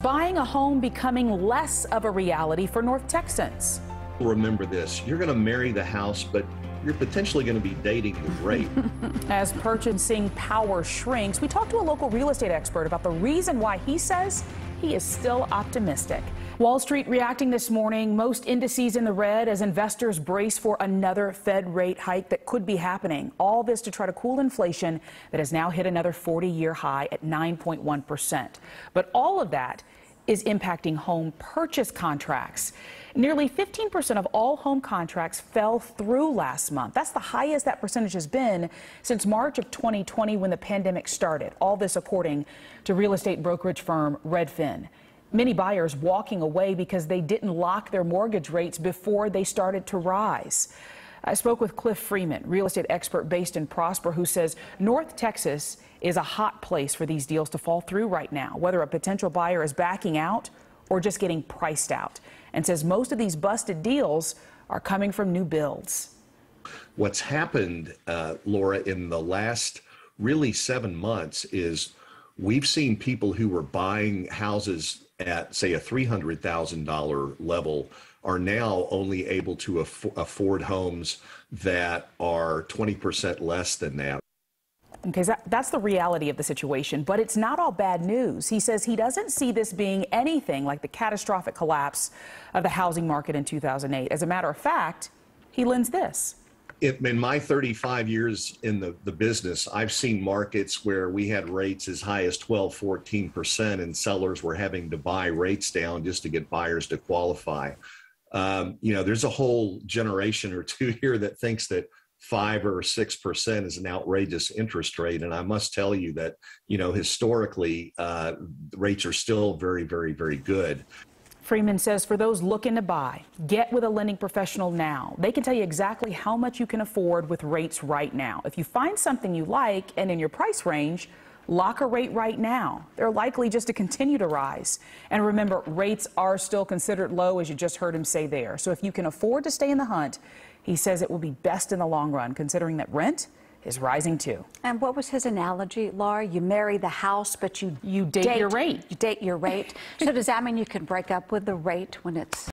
Buying a home becoming less of a reality for North Texans. Remember this, you're going to marry the house, but you're potentially going to be dating the rate. As purchasing power shrinks, we talked to a local real estate expert about the reason why he says he is still optimistic. Wall Street reacting this morning, most indices in the red as investors brace for another Fed rate hike that could be happening. All this to try to cool inflation that has now hit another 40-year high at 9.1%. But all of that is impacting home purchase contracts. Nearly 15% of all home contracts fell through last month. That's the highest that percentage has been since March of 2020 when the pandemic started. All this according to real estate brokerage firm Redfin. Many buyers walking away because they didn't lock their mortgage rates before they started to rise. I spoke with Cliff Freeman, real estate expert based in Prosper, who says North Texas is a hot place for these deals to fall through right now, whether a potential buyer is backing out or just getting priced out, and says most of these busted deals are coming from new builds. What's happened, Laura, in the last really 7 months is we've seen people who were buying houses at, say, a $300,000 level are now only able to afford homes that are 20% less than that. Okay, that's the reality of the situation, but it's not all bad news. He says he doesn't see this being anything like the catastrophic collapse of the housing market in 2008. As a matter of fact, he lends this. In my 35 years in the business, I've seen markets where we had rates as high as 12, 14%, and sellers were having to buy rates down just to get buyers to qualify. There's a whole generation or two here that thinks that 5 or 6% is an outrageous interest rate. And I must tell you that, historically, rates are still very, very, very good. Freeman says for those looking to buy, get with a lending professional now. They can tell you exactly how much you can afford with rates right now. If you find something you like and in your price range, lock a rate right now. They're likely just to continue to rise. And remember, rates are still considered low, as you just heard him say there. So if you can afford to stay in the hunt, he says it will be best in the long run, considering that rent is rising too. And what was his analogy, Laura? You marry the house, but you date your rate. You date your rate. So does that mean you can break up with the rate when it's